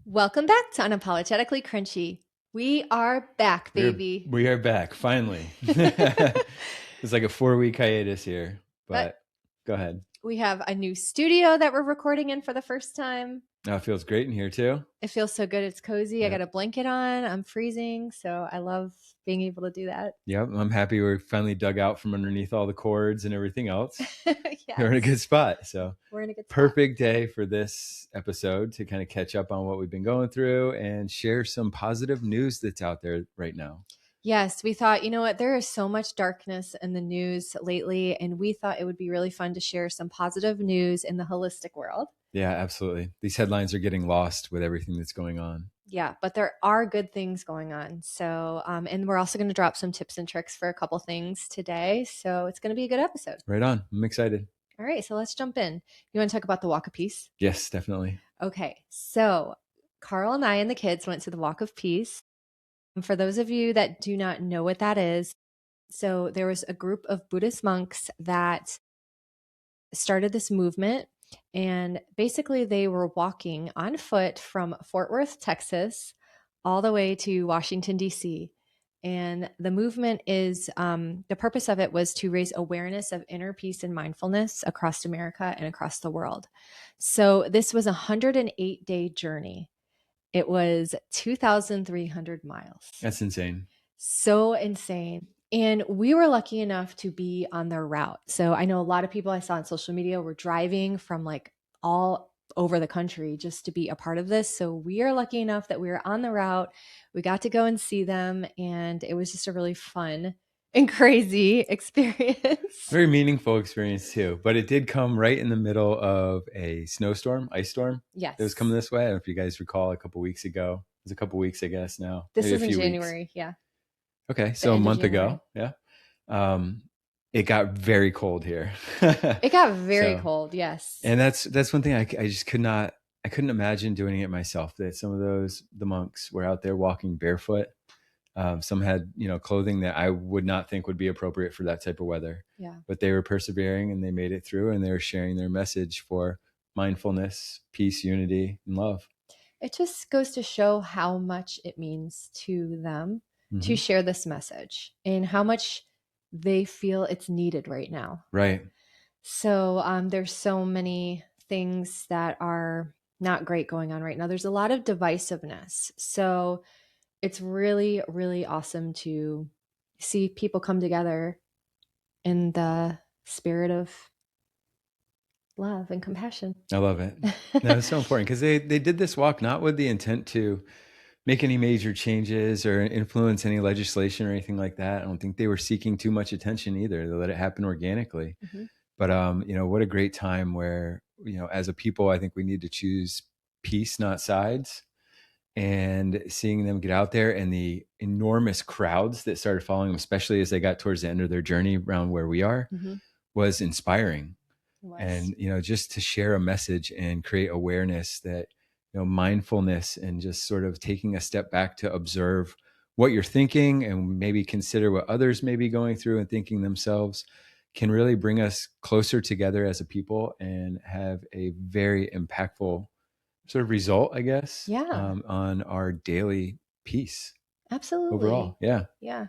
Welcome back to Unapologetically Crunchy. We are back, baby. We are back finally. It's like a 4-week hiatus here, But but go ahead. we have a new studio that we're recording in for the first time. It feels great in here too. It feels so good. It's cozy. I got Yep. a blanket on. I'm freezing. So I love being able to do that. Yep. I'm happy we're finally dug out from underneath all the cords and everything else. We're in a Yes, good spot. So we're in a good spot. perfect day for this episode to kind of catch up on what we've been going through and share some positive news that's out there right now. Yes, we thought, you know what, there is so much darkness in the news lately, and we thought it would be really fun to share some positive news in the holistic world. Yeah, absolutely. These headlines are getting lost with everything that's going on. Yeah, but there are good things going on. So, and we're also going to drop some tips and tricks for a couple things today. So it's going to be a good episode. Right on. I'm excited. All right, so let's jump in. You want to talk about the Walk of Peace? Yes, definitely. Okay, so Karl and I and the kids went to the Walk of Peace. And for those of you that do not know what that is, so there was a group of Buddhist monks that started this movement. And basically, they were walking on foot from Fort Worth, Texas, all the way to Washington, D.C. And the movement is the purpose of it was to raise awareness of inner peace and mindfulness across America and across the world. So this was a 108-day journey. It was 2,300 miles. That's insane. So insane. And we were lucky enough to be on their route. So I know a lot of people I saw on social media were driving from like all over the country just to be a part of this. So we are lucky enough that we were on the route. We got to go and see them. And it was just a really fun and crazy experience. Very meaningful experience too, but it did come right in the middle of a snowstorm, ice storm. Yes. It was coming this way. I don't know if you guys recall a couple weeks ago. It was a couple weeks, I guess now. This Maybe was a in few January. weeks. Yeah. Okay, The so a end of month January. ago. Yeah. It got very cold here. It got very So, cold. Yes. and that's one thing I just I couldn't imagine doing it myself. That some of the monks were out there walking barefoot. Some had, clothing that I would not think would be appropriate for that type of weather. Yeah. But they were persevering and they made it through, and they were sharing their message for mindfulness, peace, unity, and love. It just goes to show how much it means to them to Mm-hmm. share this message and how much they feel it's needed right now. Right. So there's so many things that are not great going on right now. There's a lot of divisiveness. So it's really, really awesome to see people come together in the spirit of love and compassion. I love it. That was so important because they did this walk not with the intent to make any major changes or influence any legislation or anything like that. I don't think they were seeking too much attention either. They let it happen organically. Mm-hmm. But what a great time where, as a people, I think we need to choose peace, not sides. And seeing them get out there and the enormous crowds that started following them, especially as they got towards the end of their journey around where we are, Mm-hmm. was inspiring. It was. And just to share a message and create awareness that mindfulness and just sort of taking a step back to observe what you're thinking and maybe consider what others may be going through and thinking themselves can really bring us closer together as a people and have a very impactful sort of result, I guess, Yeah. on our daily peace Absolutely. overall. Yeah. Yeah.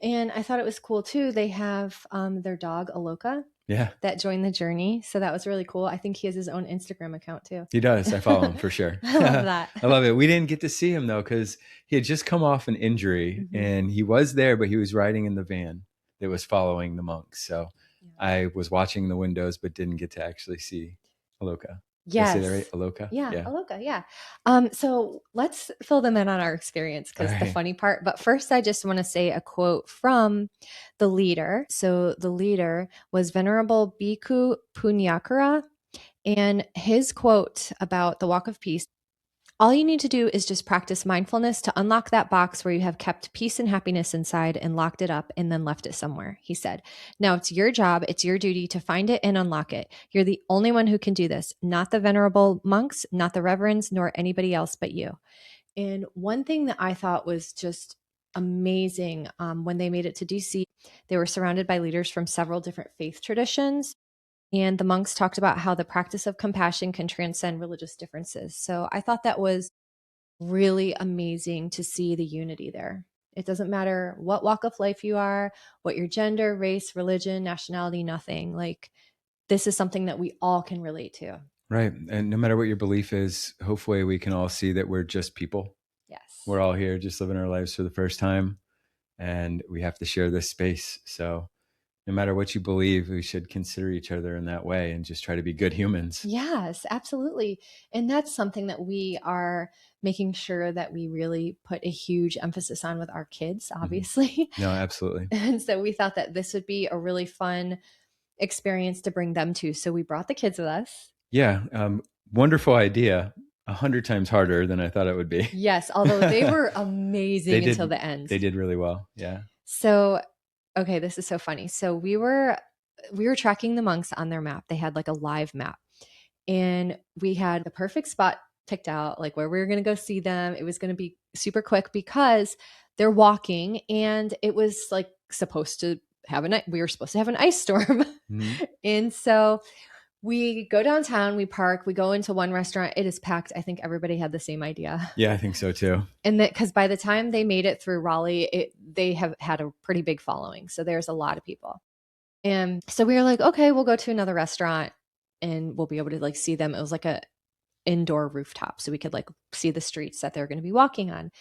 And I thought it was cool too. They have their dog, Aloka, Yeah. that joined the journey. So that was really cool. I think he has his own Instagram account too. He does. I follow him for sure. I love that. I love it. We didn't get to see him though, because he had just come off an injury and he was there, but he was riding in the van that was following the monks. So Yeah. I was watching the windows, but didn't get to actually see Aloka. Did I Yes. say that right? Aloka? Yeah, Aloka. Yeah. So let's fill them in on our experience because the funny part. But first, I just want to say a quote from the leader. So the leader was Venerable Bhikkhu Punyakara, and his quote about the Walk of Peace: all you need to do is just practice mindfulness to unlock that box where you have kept peace and happiness inside and locked it up and then left it somewhere, he said. Now it's your job, it's your duty to find it and unlock it. You're the only one who can do this, not the venerable monks, not the reverends, nor anybody else but you. And one thing that I thought was just amazing when they made it to DC, they were surrounded by leaders from several different faith traditions. And the monks talked about how the practice of compassion can transcend religious differences. So I thought that was really amazing to see the unity there. It doesn't matter what walk of life you are, what your gender, race, religion, nationality, nothing. Like, this is something that we all can relate to. Right. And no matter what your belief is, hopefully we can all see that we're just people. Yes. We're all here just living our lives for the first time, and we have to share this space. So no matter what you believe, we should consider each other in that way and just try to be good humans. Yes, absolutely. And that's something that we are making sure that we really put a huge emphasis on with our kids, Mhm. obviously. No, absolutely. And so we thought that this would be a really fun experience to bring them to. So we brought the kids with us. Yeah. Wonderful idea. 100 times harder than I thought it would be. Yes, although they were they amazing until did. the end. They did really well. Yeah. So, okay, this is so funny. So we were tracking the monks on their map. They had like a live map. And we had the perfect spot picked out, like where we were going to go see them. It was going to be super quick because they're walking, and it was like supposed to have we were supposed to have an ice storm. Mhm. And so we go downtown, we park, we go into one restaurant. It is packed. I think everybody had the same idea. Yeah, I think so too. And that because by the time they made it through Raleigh, they have had a pretty big following. So there's a lot of people. And so we were like, okay, we'll go to another restaurant and we'll be able to like see them. It was like a indoor rooftop, so we could like see the streets that they're going to be walking on.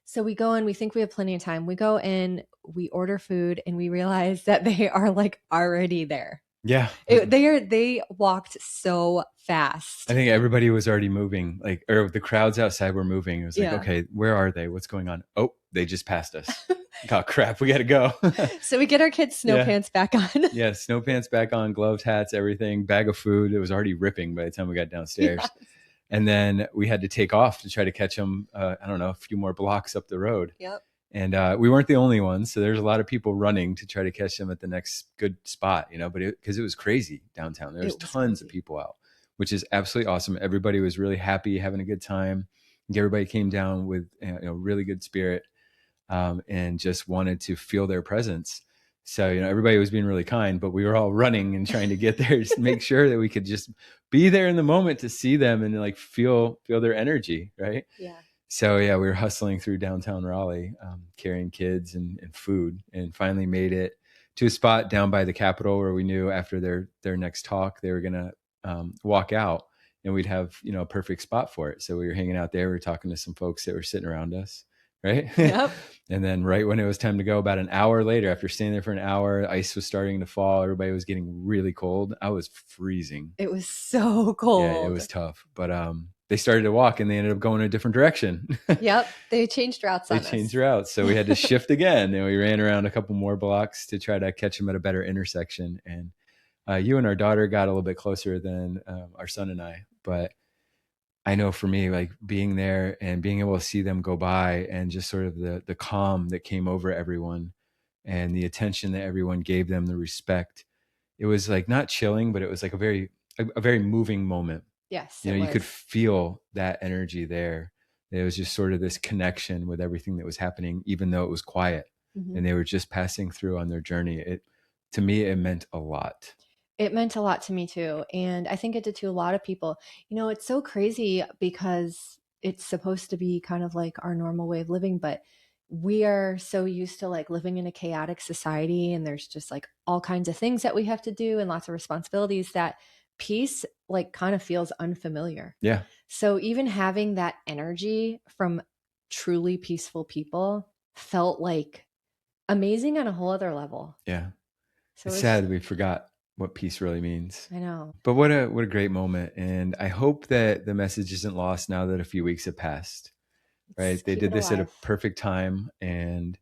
So we go in, we think we have plenty of time. We go in, we order food, and we realize that they are like already there. Yeah. They walked so I fast. think everybody was already moving, like, or the crowds outside were moving. It was like, Yeah. okay, where are they? What's going on? Oh, they just passed us. Oh, crap. We got to go. So we get our kids' snow Yeah. pants back on. Yeah. Snow pants back on, gloves, hats, everything, bag of food. It was already ripping by the time we got downstairs. Yes. And then we had to take off to try to catch them. I don't know, a few more blocks up the road. Yep. And we weren't the only ones. So there's a lot of people running to try to catch them at the next good spot, but because it was crazy downtown, there was tons of people out, which is absolutely awesome. Everybody was really happy, having a good time. Everybody came down with really good spirit, and just wanted to feel their presence. So, everybody was being really kind, but we were all running and trying to get there to make sure that we could just be there in the moment to see them and like feel their energy. Right. Yeah. So yeah, we were hustling through downtown Raleigh, carrying kids and food, and finally made it to a spot down by the Capitol where we knew after their next talk they were gonna walk out, and we'd have a perfect spot for it. So we were hanging out there. We were talking to some folks that were sitting around us, right? Yep. And then right when it was time to go, about an hour later, after staying there for an hour, ice was starting to fall. Everybody was getting really cold. I was freezing. It was so cold. Yeah, it was tough, but they started to walk and they ended up going a different direction. Yep. They changed routes on us. They changed routes. So we had to shift again, and we ran around a couple more blocks to try to catch them at a better intersection. And you and our daughter got a little bit closer than our son and I. But I know for me, like being there and being able to see them go by, and just sort of the calm that came over everyone and the attention that everyone gave them, the respect, it was like not chilling, but it was like a very moving moment. Yes. You could feel that energy there. It was just sort of this connection with everything that was happening, even though it was quiet. Mm-hmm. And they were just passing through on their journey. To me, it meant a lot. It meant a lot to me too. And I think it did to a lot of people. It's so crazy because it's supposed to be kind of like our normal way of living, but we are so used to like living in a chaotic society, and there's just like all kinds of things that we have to do and lots of responsibilities, that peace like kind of feels unfamiliar. Yeah. So even having that energy from truly peaceful people felt like amazing on a whole other level. Yeah. So it's sad we forgot what peace really means. I know. But what a great moment. And I hope that the message isn't lost now that a few weeks have passed. Right. They did this at a perfect time. And,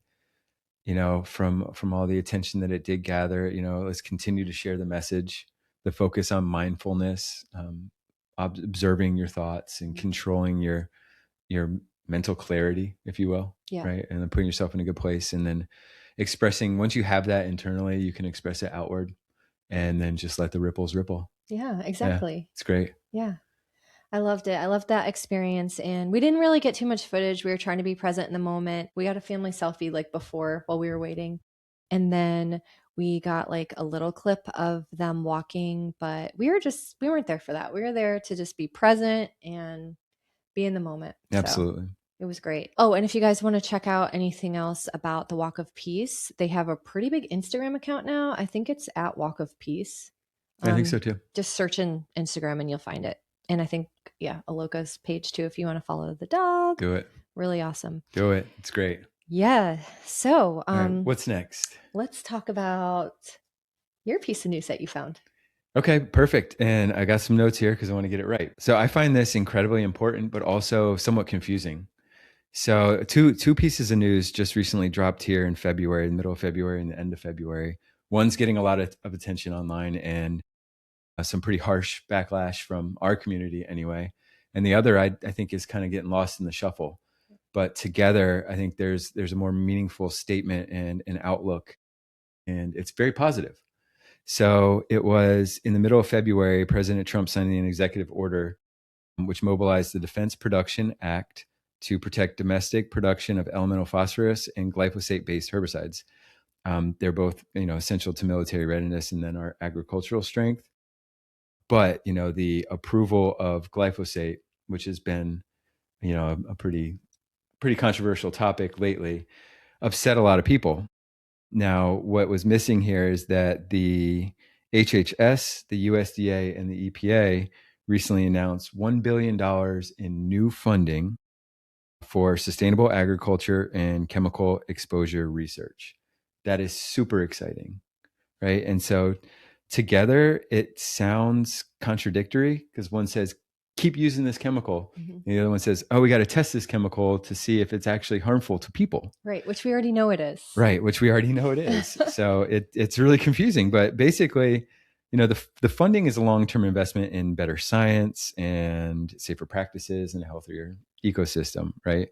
from all the attention that it did gather, let's continue to share the message, the focus on mindfulness, observing your thoughts and controlling your mental clarity, if you will. Yeah. Right. And then putting yourself in a good place, and then expressing, once you have that internally, you can express it outward, and then just let the ripples ripple. Yeah, exactly. Yeah, it's great. Yeah. I loved it. I loved that experience. And we didn't really get too much footage. We were trying to be present in the moment. We got a family selfie like before while we were waiting. And then we got like a little clip of them walking, but we weren't there for that. We were there to just be present and be in the moment. Absolutely. It was great. Oh, and if you guys want to check out anything else about the Walk of Peace, they have a pretty big Instagram account now. I think it's at Walk of Peace. I think so too. Just search in Instagram and you'll find it. And I think, yeah, Aloka's page too, if you want to follow the dog. Do it. Really awesome. Do it. It's great. Yeah. So, All right. What's next? let's talk about your piece of news that you found. Okay, perfect. And I got some notes here because I want to get it right. So I find this incredibly important, but also somewhat confusing. So two pieces of news just recently dropped here in February, in the middle of February and the end of February. One's getting a lot of attention online and some pretty harsh backlash from our community anyway. And the other I think is kind of getting lost in the shuffle. But together, I think there's a more meaningful statement and an outlook, and it's very positive. So it was in the middle of February, President Trump signing an executive order which mobilized the Defense Production Act to protect domestic production of elemental phosphorus and glyphosate-based herbicides. They're both, essential to military readiness and then our agricultural strength. But the approval of glyphosate, which has been, a pretty controversial topic lately, upset a lot of people. Now, what was missing here is that the HHS, the USDA, and the EPA recently announced $1 billion in new funding for sustainable agriculture and chemical exposure research. That is super exciting, right? And so together, it sounds contradictory because one says, keep using this chemical. And the other one says, oh, we got to test this chemical to see if it's actually harmful to people. Right, which we already know it is. Right, which we already know it is. So it's really confusing. But basically, the funding is a long-term investment in better science and safer practices and a healthier ecosystem, right?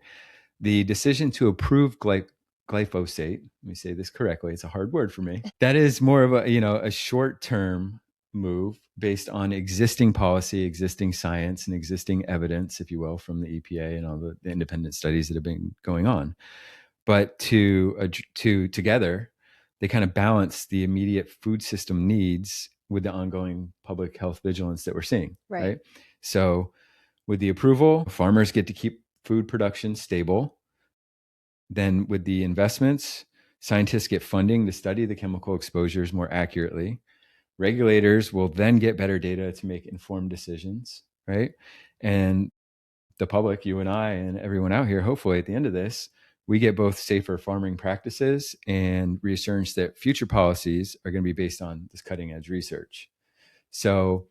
The decision to approve glyphosate, let me say this correctly, it's a hard word for me. That is more of a short-term move based on existing policy, existing science, and existing evidence, if you will, from the EPA and all the independent studies that have been going on. But together, they kind of balance the immediate food system needs with the ongoing public health vigilance that we're seeing. Right. So with the approval, farmers get to keep food production stable. Then with the investments, scientists get funding to study the chemical exposures more accurately. Regulators will then get better data to make informed decisions, right? And the public, you and I and everyone out here, hopefully at the end of this, we get both safer farming practices and reassurance that future policies are going to be based on this cutting edge research. So,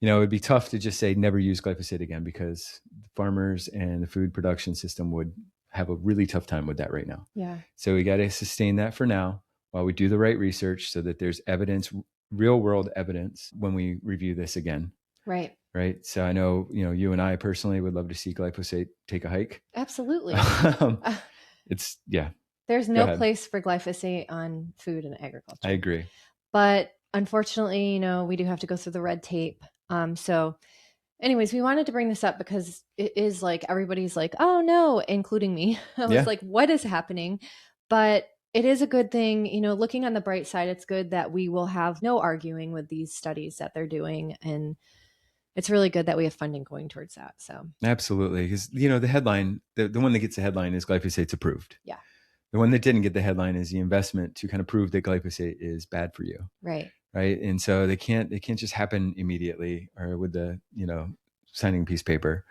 it'd be tough to just say never use glyphosate again because farmers and the food production system would have a really tough time with that right now. Yeah. So we got to sustain that for now while we do the right research so that there's evidence, real world evidence when we review this again. Right. Right. So I know, you and I personally would love to see glyphosate take a hike. Absolutely. Yeah. There's no place for glyphosate on food and agriculture. I agree. But unfortunately, we do have to go through the red tape. So anyways, we wanted to bring this up because it is like, everybody's like, oh no, including me. I was like, what is happening? But it is a good thing, looking on the bright side, it's good that we will have no arguing with these studies that they're doing. And it's really good that we have funding going towards that. So absolutely. Because, the headline, the one that gets the headline is glyphosate's approved. Yeah. The one that didn't get the headline is the investment to kind of prove that glyphosate is bad for you. Right. Right. And so they can't just happen immediately or with the, signing a piece of paper.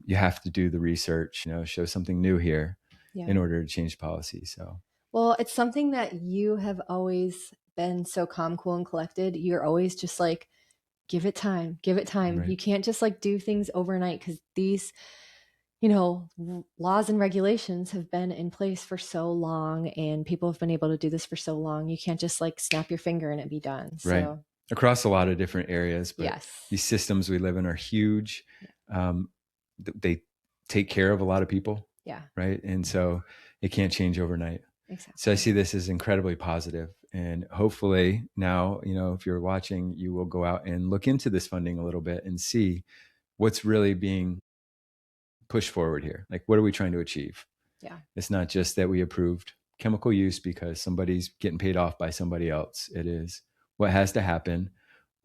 You have to do the research, show something new here in order to change policy. So, well, it's something that you have always been so calm, cool, and collected. You're always just like, give it time. Right. You can't just like do things overnight because these, laws and regulations have been in place for so long and people have been able to do this for so long. You can't just like snap your finger and it be done. Right. So, across a lot of different areas, but these systems we live in are huge. They take care of a lot of people. Yeah. Right. And so it can't change overnight. Exactly. So I see this as incredibly positive. And hopefully now, if you're watching, you will go out and look into this funding a little bit and see what's really being pushed forward here. Like, what are we trying to achieve? Yeah. It's not just that we approved chemical use because somebody's getting paid off by somebody else. It is what has to happen.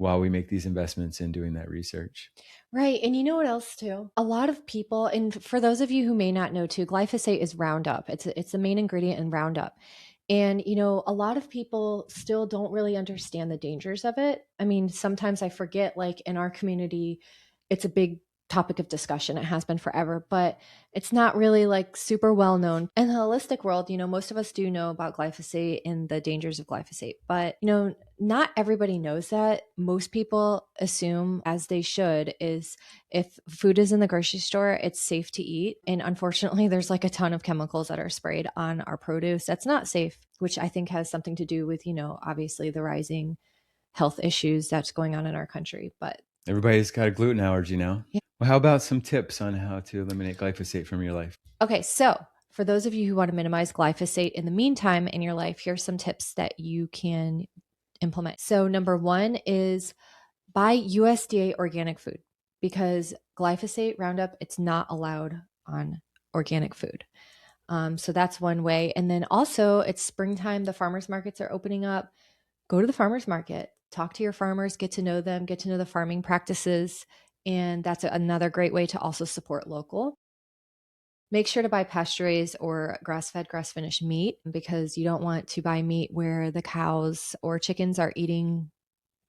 while we make these investments in doing that research. Right. And you know what else too? A lot of people, and for those of you who may not know too, glyphosate is Roundup. It's the main ingredient in Roundup. And a lot of people still don't really understand the dangers of it. I mean, sometimes I forget, like in our community, it's a big topic of discussion. It has been forever, but it's not really like super well known. In the holistic world, most of us do know about glyphosate and the dangers of glyphosate, but not everybody knows that. Most people assume, as they should, is if food is in the grocery store, it's safe to eat. And unfortunately, there's like a ton of chemicals that are sprayed on our produce that's not safe, which I think has something to do with, obviously the rising health issues that's going on in our country. But Everybody's got a gluten allergy now. yeah. Well, how about some tips on how to eliminate glyphosate from your life? Okay, so for those of you who want to minimize glyphosate in the meantime in your life, here's some tips that you can implement. So, number one is buy USDA organic food because glyphosate Roundup, it's not allowed on organic food. So that's one way. And then also, it's springtime. The farmers markets are opening up. Go to the farmers market, talk to your farmers, get to know them, get to know the farming practices. And that's another great way to also support local. Make sure to buy pasture raised or grass fed, grass finished meat because you don't want to buy meat where the cows or chickens are eating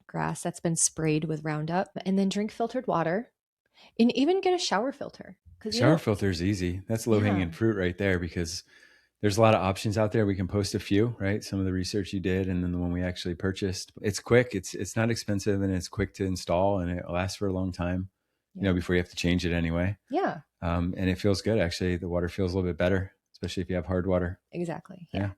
grass that's been sprayed with Roundup. And then drink filtered water and even get a shower filter because Shower filter is easy. That's low yeah, hanging fruit right there because there's a lot of options out there. We can post a few, right? Some of the research you did, and then the one we actually purchased. It's quick. It's not expensive, and it's quick to install, and it lasts for a long time. yeah, Before you have to change it anyway. yeah, And it feels good. Actually, the water feels a little bit better, especially if you have hard water. exactly. Yeah. Yeah.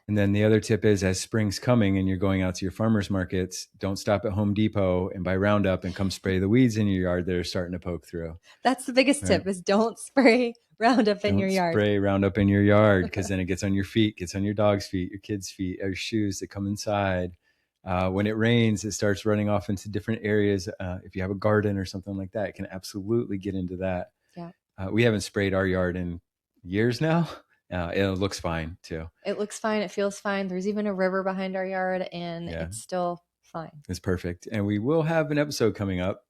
And then the other tip is as spring's coming and you're going out to your farmers markets, don't stop at Home Depot and buy Roundup and come spray the weeds in your yard that are starting to poke through. That's the biggest Right? tip is don't spray Roundup in your Don't yard. spray Roundup in your yard because then it gets on your feet, gets on your dog's feet, your kids' feet, your shoes that come inside. When it rains, it starts running off into different areas. If you have a garden or something like that, it can absolutely get into that. Yeah. We haven't sprayed our yard in years now. It looks fine too. It looks fine. It feels fine. There's even a river behind our yard and Yeah, it's still fine. it's perfect. And we will have an episode coming up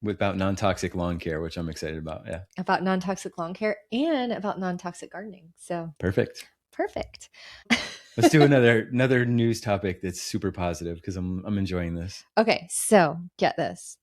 about non-toxic lawn care, which I'm excited about. Yeah. About non toxic lawn care and about non toxic gardening. So Perfect. perfect. Let's do another news topic that's super positive because I'm enjoying this. Okay, so get this.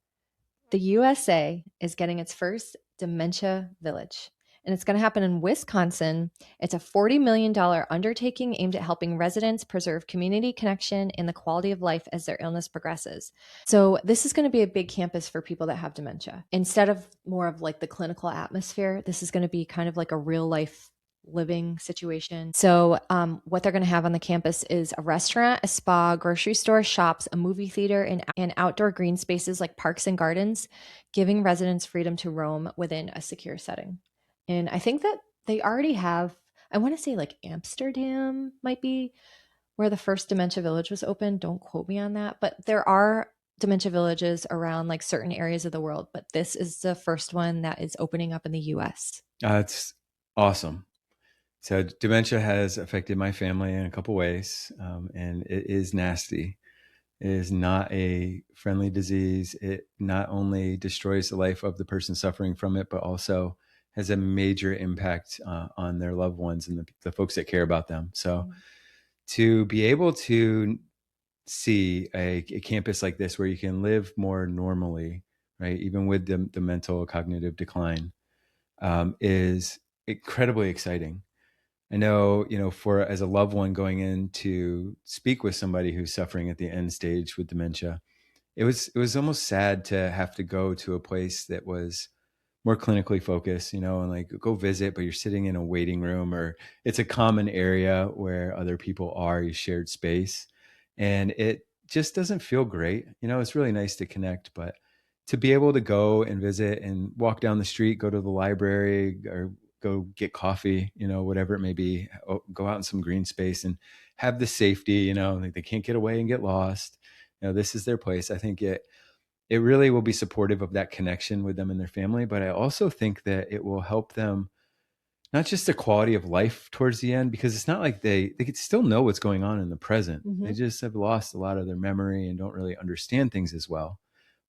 The USA is getting its first dementia village, and it's going to happen in Wisconsin. It's a $40 million undertaking aimed at helping residents preserve community connection and the quality of life as their illness progresses. So, this is going to be a big campus for people that have dementia. Instead of more of like the clinical atmosphere, this is going to be kind of like a real life living situation. So, what they're going to have on the campus is a restaurant, a spa, grocery store, shops, a movie theater, and outdoor green spaces like parks and gardens, giving residents freedom to roam within a secure setting. And I think that they already have, I want to say like Amsterdam might be where the first dementia village was opened. Don't quote me on that, but there are dementia villages around like certain areas of the world, but this is the first one that is opening up in the US. It's awesome. So dementia has affected my family in a couple ways, and it is nasty. It is not a friendly disease. It not only destroys the life of the person suffering from it, but also has a major impact on their loved ones and the folks that care about them. So to be able to see a campus like this where you can live more normally, right, even with the mental cognitive decline, is incredibly exciting. I know, for as a loved one going in to speak with somebody who's suffering at the end stage with dementia, it was almost sad to have to go to a place that was more clinically focused, and like go visit, but you're sitting in a waiting room or it's a common area where other people are, you shared space. And it just doesn't feel great. It's really nice to connect, but to be able to go and visit and walk down the street, go to the library or go get coffee, whatever it may be, go out in some green space and have the safety, like they can't get away and get lost. This is their place. I think it really will be supportive of that connection with them and their family. But I also think that it will help them not just a quality of life towards the end, because it's not like they could still know what's going on in the present. They Mm-hmm. just have lost a lot of their memory and don't really understand things as well.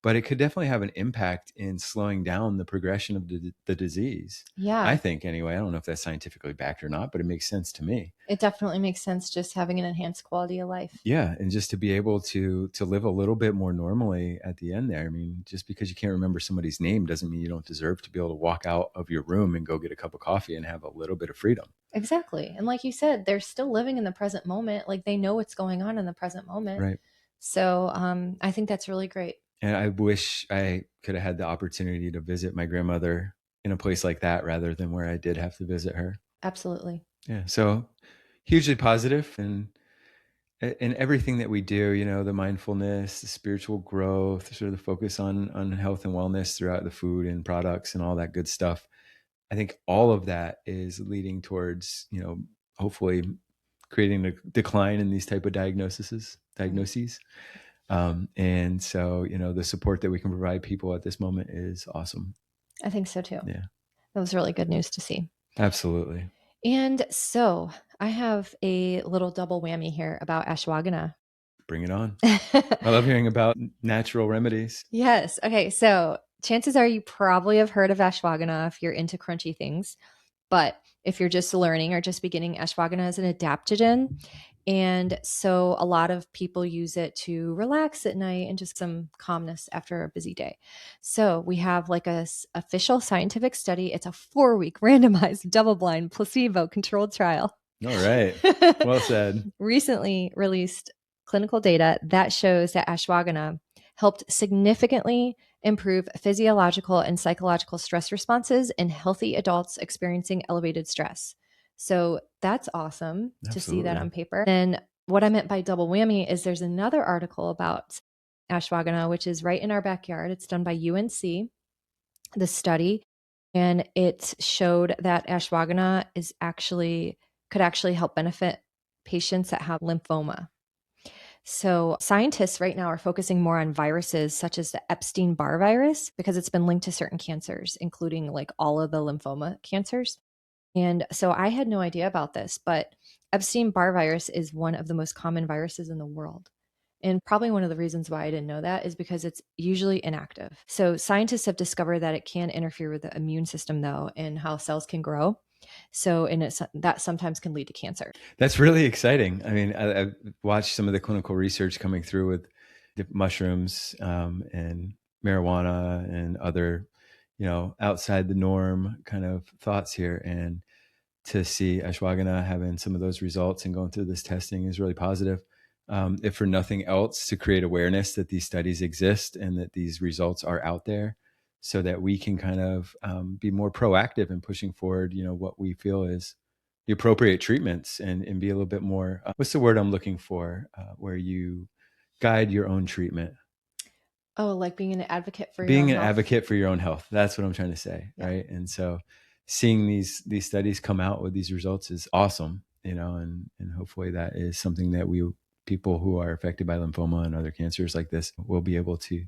But it could definitely have an impact in slowing down the progression of the disease. I Yeah, think anyway. I don't know if that's scientifically backed or not, but it makes sense to me. it definitely makes sense just having an enhanced quality of life. Yeah, and just to be able to live a little bit more normally at the end there. I mean, just because you can't remember somebody's name doesn't mean you don't deserve to be able to walk out of your room and go get a cup of coffee and have a little bit of freedom. Exactly. And like you said, they're still living in the present moment. Like they know what's going on in the present moment. Right. So I think that's really great. And I wish I could have had the opportunity to visit my grandmother in a place like that rather than where I did have to visit her. Absolutely. Yeah. So hugely positive, and in everything that we do, the mindfulness, the spiritual growth, sort of the focus on health and wellness throughout the food and products and all that good stuff. I think all of that is leading towards, hopefully creating a decline in these type of Right. diagnoses. And so, the support that we can provide people at this moment is awesome. I think so too. Yeah, That was really good news to see. absolutely. And so I have a little double whammy here about ashwagandha. Bring it on. I love hearing about natural remedies. Yes. Okay. So chances are you probably have heard of ashwagandha if you're into crunchy things. But if you're just learning or just beginning, ashwagandha is an adaptogen. And so a lot of people use it to relax at night and just some calmness after a busy day. So we have like a official scientific study. It's a 4-week randomized double-blind placebo controlled trial. All right. Well said. Recently released clinical data that shows that ashwagandha helped significantly improve physiological and psychological stress responses in healthy adults experiencing elevated stress. So that's awesome to see that Absolutely. on paper. And what I meant by double whammy is there's another article about ashwagandha, which is right in our backyard. It's done by UNC, the study, and it showed that ashwagandha could actually help benefit patients that have lymphoma. So, scientists right now are focusing more on viruses such as the Epstein-Barr virus because it's been linked to certain cancers, including like all of the lymphoma cancers. And so I had no idea about this, but Epstein-Barr virus is one of the most common viruses in the world. And probably one of the reasons why I didn't know that is because it's usually inactive. So scientists have discovered that it can interfere with the immune system, though, and how cells can grow. So, that sometimes can lead to cancer. That's really exciting. I mean, I've watched some of the clinical research coming through with the mushrooms, and marijuana and other, outside the norm kind of thoughts here. And to see ashwagandha having some of those results and going through this testing is really positive. If for nothing else, to create awareness that these studies exist and that these results are out there, so that we can kind of be more proactive in pushing forward, what we feel is the appropriate treatments, and be a little bit more, what's the word I'm looking for, where you guide your own treatment. Oh, like being an advocate for your own Being an health. advocate for your own health. That's what I'm trying to say. Yeah. Right. And so seeing these studies come out with these results is awesome, and hopefully that is something that people who are affected by lymphoma and other cancers like this will be able to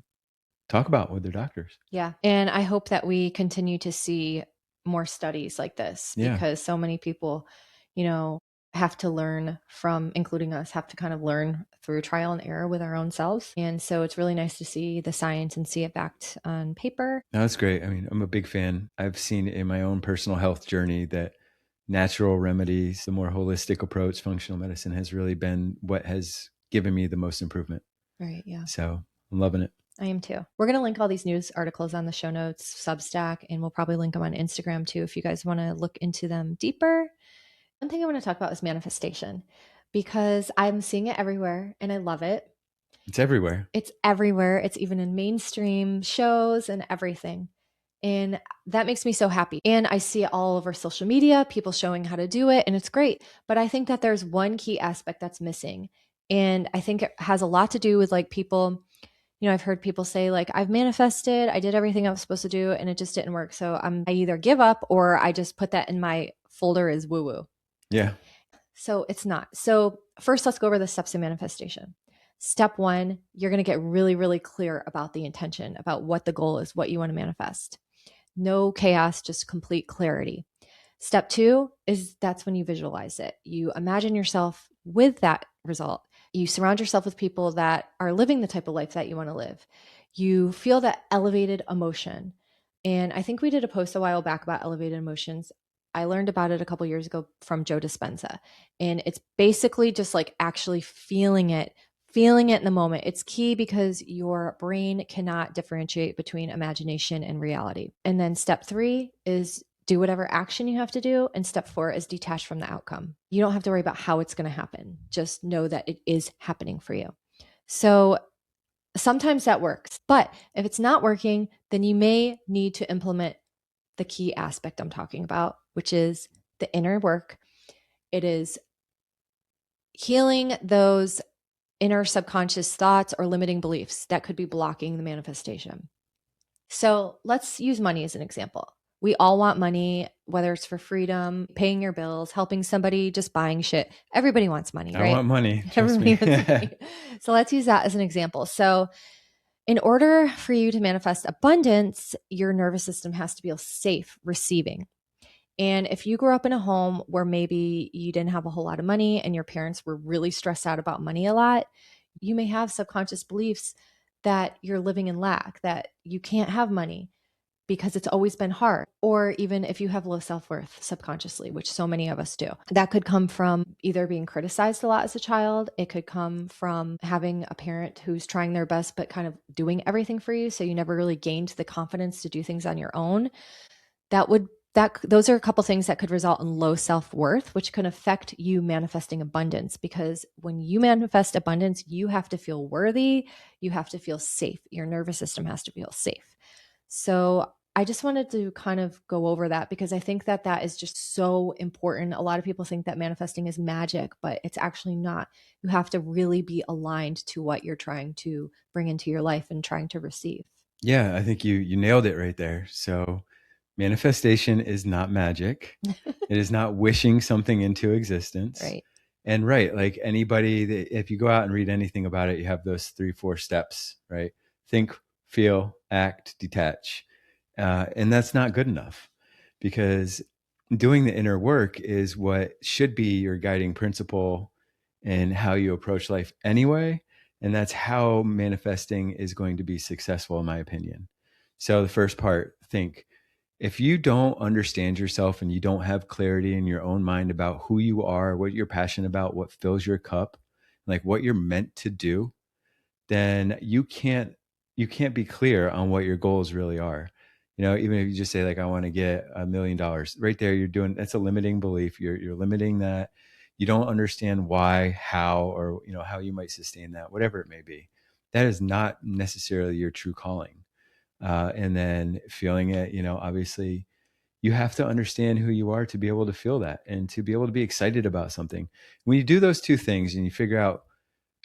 talk about with their doctors. Yeah. And I hope that we continue to see more studies like this Yeah. because so many people, you know, have to learn from, including us, have to kind of learn through trial and error with our own selves. And so it's really nice to see the science and see it backed on paper. No, that's great. I mean, I'm a big fan. I've seen in my own personal health journey that natural remedies, the more holistic approach, functional medicine has really been what has given me the most improvement. Right. Yeah. So I'm loving it. I am too. We're going to link all these news articles on the show notes, Substack, and we'll probably link them on Instagram too if you guys want to look into them deeper. One thing I want to talk about is manifestation because I'm seeing it everywhere and I love it. It's everywhere. It's everywhere. It's even in mainstream shows and everything. And that makes me so happy. And I see it all over social media, people showing how to do it, and it's great. But I think that there's one key aspect that's missing. And I think it has a lot to do with like people, I've heard people say like I've manifested, I did everything I was supposed to do and it just didn't work. So I either give up or I just put that in my folder as woo woo. Yeah. So it's not. So first, let's go over the steps of manifestation. Step one, you're going to get really, really clear about the intention, about what the goal is, what you want to manifest. No chaos, just complete clarity. Step two is that's when you visualize it. You imagine yourself with that result. You surround yourself with people that are living the type of life that you want to live. You feel that elevated emotion. And I think we did a post a while back about elevated emotions. I learned about it a couple years ago from Joe Dispenza. And it's basically just like actually feeling it in the moment. It's key because your brain cannot differentiate between imagination and reality. And then step three is do whatever action you have to do. And step four is detach from the outcome. You don't have to worry about how it's going to happen. Just know that it is happening for you. So sometimes that works. But if it's not working, then you may need to implement the key aspect I'm talking about, which is the inner work. It is healing those inner subconscious thoughts or limiting beliefs that could be blocking the manifestation. So let's use money as an example. We all want money, whether it's for freedom, paying your bills, helping somebody, just buying shit. Everybody wants money, I right? want money. Trust Everybody me. wants money. So let's use that as an example. So, in order for you to manifest abundance, your nervous system has to feel safe receiving. And if you grew up in a home where maybe you didn't have a whole lot of money and your parents were really stressed out about money a lot, you may have subconscious beliefs that you're living in lack, that you can't have money because it's always been hard. Or even if you have low self worth subconsciously, which so many of us do, that could come from either being criticized a lot as a child. It could come from having a parent who's trying their best, but kind of doing everything for you. So you never really gained the confidence to do things on your own. That would that those are a couple things that could result in low self-worth, which can affect you manifesting abundance, because when you manifest abundance, you have to feel worthy, you have to feel safe, your nervous system has to feel safe. So I just wanted to kind of go over that because I think that that is just so important. A lot of people think that manifesting is magic, but it's actually not. You have to really be aligned to what you're trying to bring into your life and trying to receive. Yeah, I think you nailed it right there. So manifestation is not magic. It is not wishing something into existence. Right. And right, like anybody that if you go out and read anything about it, you have those 3, 4 steps, right? Think, feel, act, detach. And that's not good enough because doing the inner work is what should be your guiding principle in how you approach life anyway. And that's how manifesting is going to be successful, in my opinion. So, the first part, think. If you don't understand yourself and you don't have clarity in your own mind about who you are, what you're passionate about, what fills your cup, like what you're meant to do, then you can't be clear on what your goals really are. Even if you just say like I want to get $1 million, right there you're doing that's a limiting belief. You're limiting that. You don't understand why, how, or how you might sustain that, whatever it may be. That is not necessarily your true calling. And then feeling it, obviously you have to understand who you are to be able to feel that and to be able to be excited about something. When you do those two things and you figure out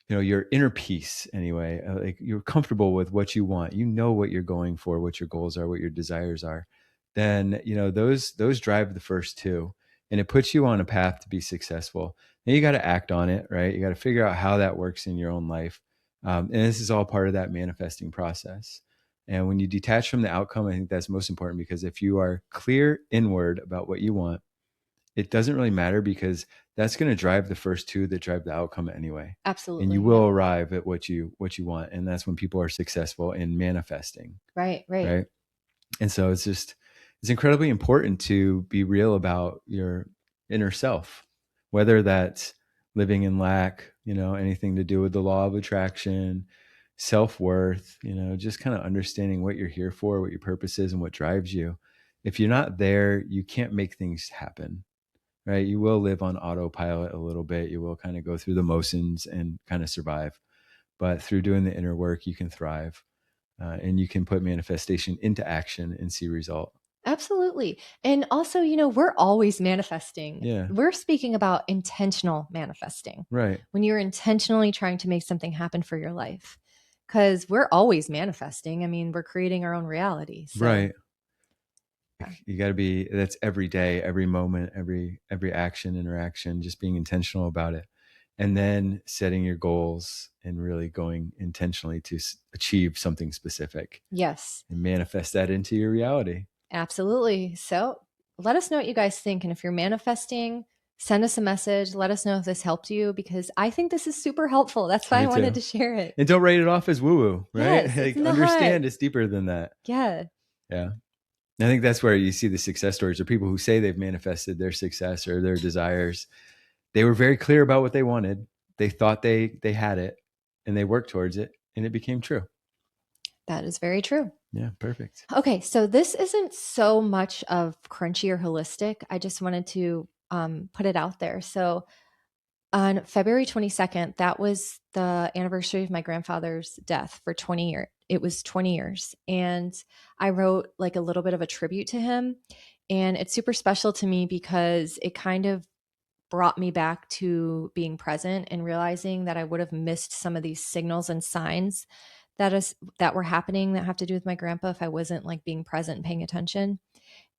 your inner peace anyway, like you're comfortable with what you want, what you're going for, what your goals are, what your desires are, then those drive the first two, and it puts you on a path to be successful. Now you got to act on it, right? You got to figure out how that works in your own life. And this is all part of that manifesting process. And when you detach from the outcome, I think that's most important, because if you are clear inward about what you want, it doesn't really matter, because that's going to drive the first two that drive the outcome anyway. And you Absolutely. Yep. will arrive at what you want. And that's when people are successful in manifesting. Right, right. Right. And so it's incredibly important to be real about your inner self, whether that's living in lack, anything to do with the law of attraction, self-worth, just kind of understanding what you're here for, what your purpose is, and what drives you. If you're not there, you can't make things happen. Right? You will live on autopilot a little bit. You will kind of go through the motions and kind of survive. But through doing the inner work, you can thrive, and you can put manifestation into action and see result. Absolutely. And also, we're always manifesting. Yeah. We're speaking about intentional manifesting. Right. When you're intentionally trying to make something happen for your life, because we're always manifesting. I mean, we're creating our own reality. So, Right. yeah. You got to be, that's every day, every moment, every action, interaction, just being intentional about it. And then setting your goals and really going intentionally to achieve something specific Yes, and manifest that into your reality. absolutely. So, let us know what you guys think. And if you're manifesting, send us a message. Let us know if this helped you, because I think this is super helpful. That's why Me I wanted too. to share it. And don't write it off as woo-woo, right? Yes, it's Like, not. understand it's deeper than that. Yeah. Yeah. I think that's where you see the success stories, or people who say they've manifested their success or their desires. They were very clear about what they wanted. They thought they had it, and they worked towards it, and it became true. That is very true. Yeah, perfect. Okay, so this isn't so much of crunchy or holistic. I just wanted to put it out there. So on February 22nd, that was the anniversary of my grandfather's death for 20 years. It was 20 years. And I wrote like a little bit of a tribute to him. And it's super special to me because it kind of brought me back to being present and realizing that I would have missed some of these signals and signs that were happening that have to do with my grandpa if I wasn't like being present and paying attention.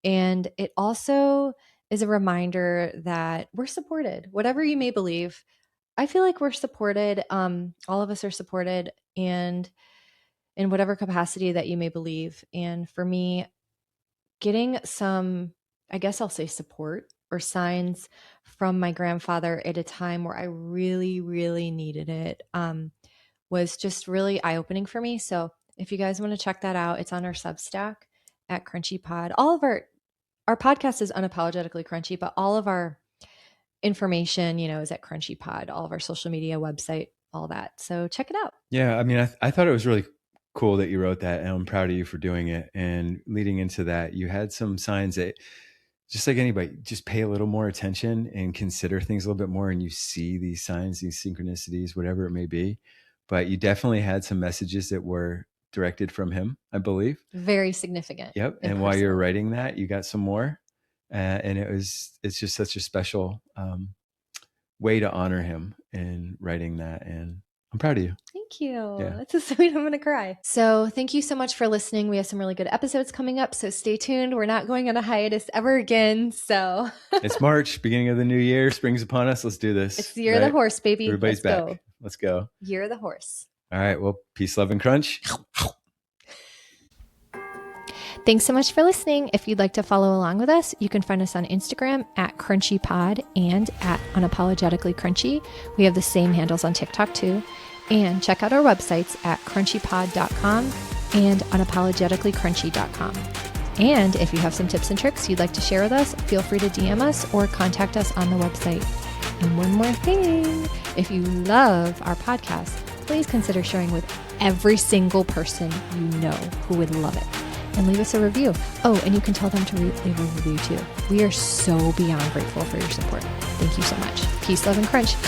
And it also is a reminder that we're supported. Whatever you may believe, I feel like we're supported. All of us are supported, and in whatever capacity that you may believe. And for me, getting some, I guess I'll say support or signs from my grandfather at a time where I really, really needed it, was just really eye opening for me. So if you guys want to check that out, it's on our Substack at Crunchy Pod. All of our podcast is unapologetically crunchy, but all of our information, is at Crunchy Pod, all of our social media, website, all that. So check it out. Yeah, I mean, I thought it was really cool that you wrote that, and I'm proud of you for doing it. And leading into that, you had some signs that, just like anybody, just pay a little more attention and consider things a little bit more, and you see these signs, these synchronicities, whatever it may be. But you definitely had some messages that were directed from him, I believe. Very significant. Yep. And while you're writing that, you got some more. And it's just such a special way to honor him in writing that. And I'm proud of you. Thank you. Yeah. That's so sweet. I'm going to cry. So thank you so much for listening. We have some really good episodes coming up, so stay tuned. We're not going on a hiatus ever again. So it's March, beginning of the new year. Spring's upon us. Let's do this. It's the year of the horse, baby. Everybody's back. Go. Let's go. Year of the horse. All right. Well, peace, love, and crunch. Thanks so much for listening. If you'd like to follow along with us, you can find us on Instagram at CrunchyPod and at Unapologetically Crunchy. We have the same handles on TikTok too. And check out our websites at crunchypod.com and unapologeticallycrunchy.com. And if you have some tips and tricks you'd like to share with us, feel free to DM us or contact us on the website. And one more thing, if you love our podcast, please consider sharing with every single person you know who would love it. And leave us a review. Oh, and you can tell them to leave a review too. We are so beyond grateful for your support. Thank you so much. Peace, love, and crunch.